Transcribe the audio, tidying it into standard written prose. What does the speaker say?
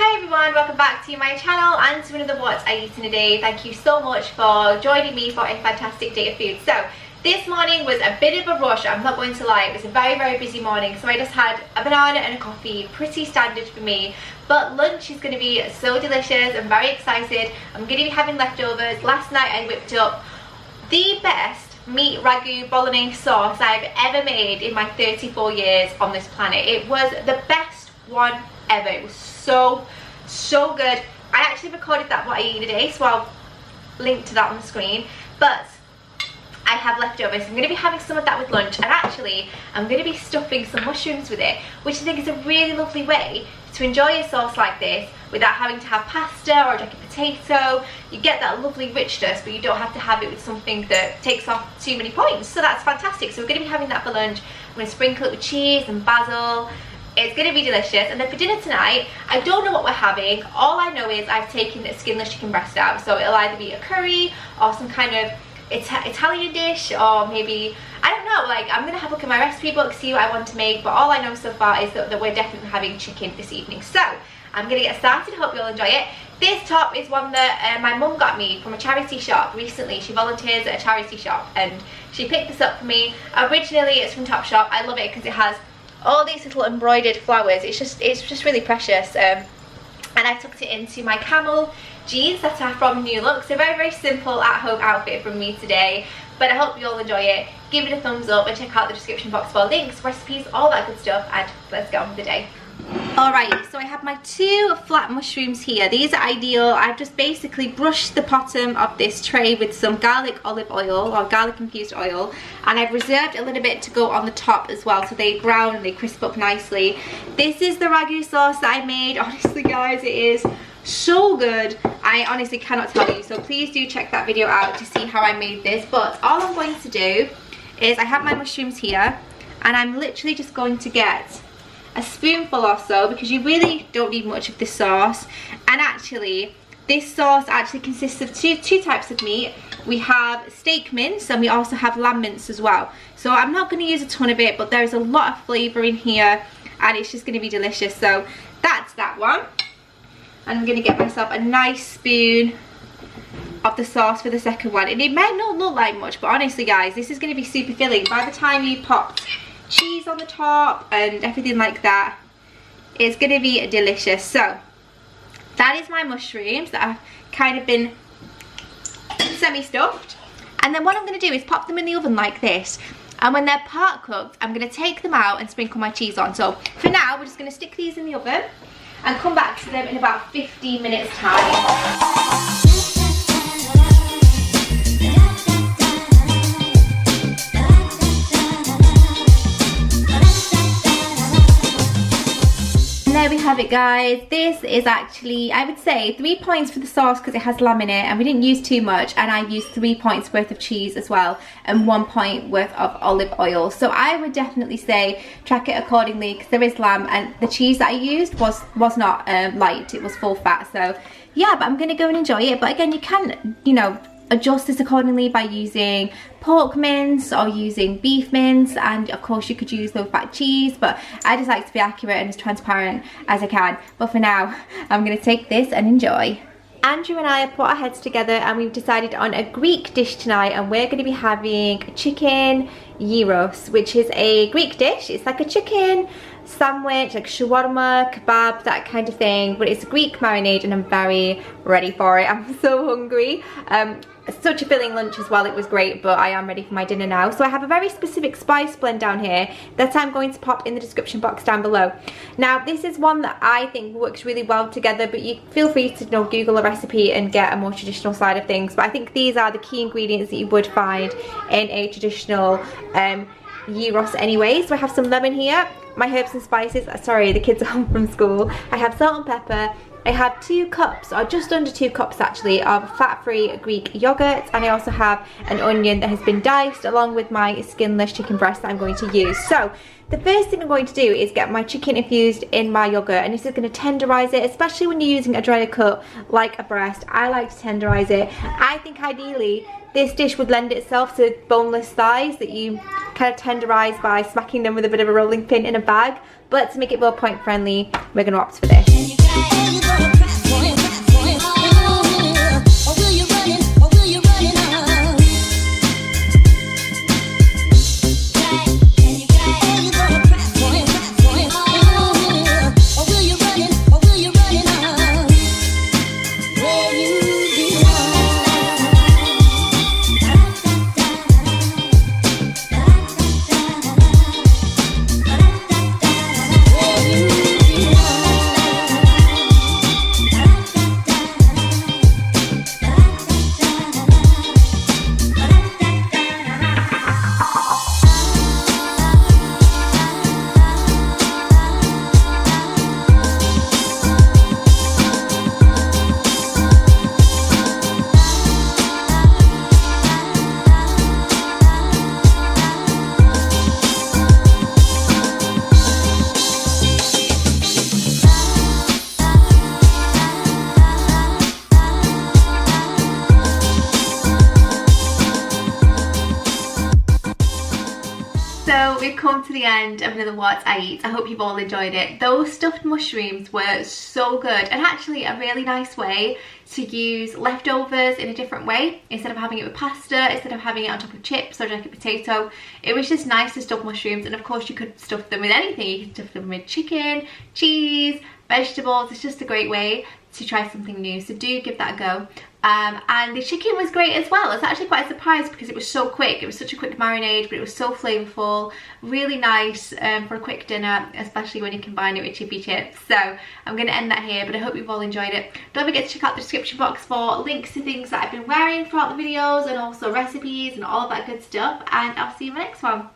Hi everyone, welcome back to my channel and to another What I Eat in a Day. Thank you so much for joining me for a fantastic day of food. So this morning was a bit of a rush, I'm not going to lie. It was a very busy morning, so I just had a banana and a coffee, pretty standard for me. But lunch is going to be so delicious. I'm very excited. I'm going to be having leftovers. Last night I whipped up the best meat ragu bolognese sauce I've ever made in my 34 years on this planet. It was the best one ever. It was so good. I actually recorded that What I Eat in a Day, so I'll link to that on the screen. But I have leftovers. I'm going to be having some of that with lunch, and actually I'm going to be stuffing some mushrooms with it, which I think is a really lovely way to enjoy a sauce like this without having to have pasta or a jacket potato. You get that lovely richness, but you don't have to have it with something that takes off too many points. So that's fantastic. So we're going to be having that for lunch. I'm going to sprinkle it with cheese and basil. It's going to be delicious. And then for dinner tonight, I don't know what we're having. All I know is I've taken the skinless chicken breast out, so it'll either be a curry or some kind of Italian dish, or maybe, I don't know, like, I'm gonna have a look at my recipe book, see what I want to make, but all I know so far is that we're definitely having chicken this evening. So I'm gonna get started. Hope you'll enjoy it. This top is one that my mum got me from a charity shop recently. She volunteers at a charity shop and she picked this up for me. Originally it's from Topshop. I love it because it has all these little embroidered flowers. It's just really precious. And I tucked it into my camel jeans that are from New Look. So very simple at home outfit from me today, but I hope you all enjoy it. Give it a thumbs up and check out the description box for links, recipes, all that good stuff, and let's get on with the day. Alright, so I have my 2 flat mushrooms here. These are ideal. I've just basically brushed the bottom of this tray with some garlic olive oil or garlic infused oil, and I've reserved a little bit to go on the top as well, so they brown and they crisp up nicely. This is the ragu sauce that I made. Honestly guys, it is so good. I honestly cannot tell you, so please do check that video out to see how I made this. But all I'm going to do is, I have my mushrooms here and I'm literally just going to get a spoonful or so, because you really don't need much of this sauce. And actually this sauce actually consists of two types of meat. We have steak mince and we also have lamb mince as well. So I'm not going to use a ton of it, but there's a lot of flavour in here and it's just going to be delicious. So that's that one. And I'm going to get myself a nice spoon of the sauce for the second one. And it might not look like much, but honestly guys, this is going to be super filling. By the time you popped cheese on the top and everything like that, it's going to be delicious. So that is my mushrooms that have kind of been semi-stuffed. And then what I'm going to do is pop them in the oven like this. And when they're part cooked, I'm going to take them out and sprinkle my cheese on. So for now, we're just going to stick these in the oven and come back to them in about 15 minutes time. There we have it guys. This is actually, I would say, 3 points for the sauce because it has lamb in it and we didn't use too much, and I used 3 points worth of cheese as well and 1 point worth of olive oil. So I would definitely say track it accordingly, because there is lamb, and the cheese that I used was not light, it was full fat. So yeah, but I'm gonna go and enjoy it. But again, you can, you know, adjust this accordingly by using pork mince or using beef mince, and of course you could use low fat cheese, but I just like to be accurate and as transparent as I can. But for now, I'm going to take this and enjoy. Andrew and I have put our heads together and we've decided on a Greek dish tonight, and we're going to be having chicken gyros, which is a Greek dish. It's like a chicken sandwich, like shawarma, kebab, that kind of thing, but it's a Greek marinade and I'm very ready for it. I'm so hungry. Such a filling lunch as well. It was great, but I am ready for my dinner now. So I have a very specific spice blend down here that I'm going to pop in the description box down below. Now this is one that I think works really well together, but you feel free to, you know, Google a recipe and get a more traditional side of things. But I think these are the key ingredients that you would find in a traditional gyros anyway. So I have some lemon here, my herbs and spices. Sorry, the kids are home from school. I have salt and pepper. I have 2 cups, or just under 2 cups actually, of fat-free Greek yogurt, and I also have an onion that has been diced along with my skinless chicken breast that I'm going to use. So the first thing I'm going to do is get my chicken infused in my yogurt, and this is going to tenderize it, especially when you're using a drier cut like a breast. I like to tenderize it. I think ideally this dish would lend itself to boneless thighs that you kind of tenderize by smacking them with a bit of a rolling pin in a bag, but to make it more point friendly, we're going to opt for this. we've come to the end of another What I Eat. I hope you've all enjoyed it. Those stuffed mushrooms were so good, and actually a really nice way to use leftovers in a different way. Instead of having it with pasta, instead of having it on top of chips or jacket potato, it was just nice to stuff mushrooms. And of course you could stuff them with anything. You can stuff them with chicken, cheese, vegetables. It's just a great way to try something new, so do give that a go. And the chicken was great as well. I was actually quite surprised because it was so quick. It was such a quick marinade, but it was so flavourful, really nice for a quick dinner, especially when you combine it with chippy chips. So I'm going to end that here, but I hope you've all enjoyed it. Don't forget to check out the description box for links to things that I've been wearing throughout the videos, and also recipes and all of that good stuff, and I'll see you in my next one.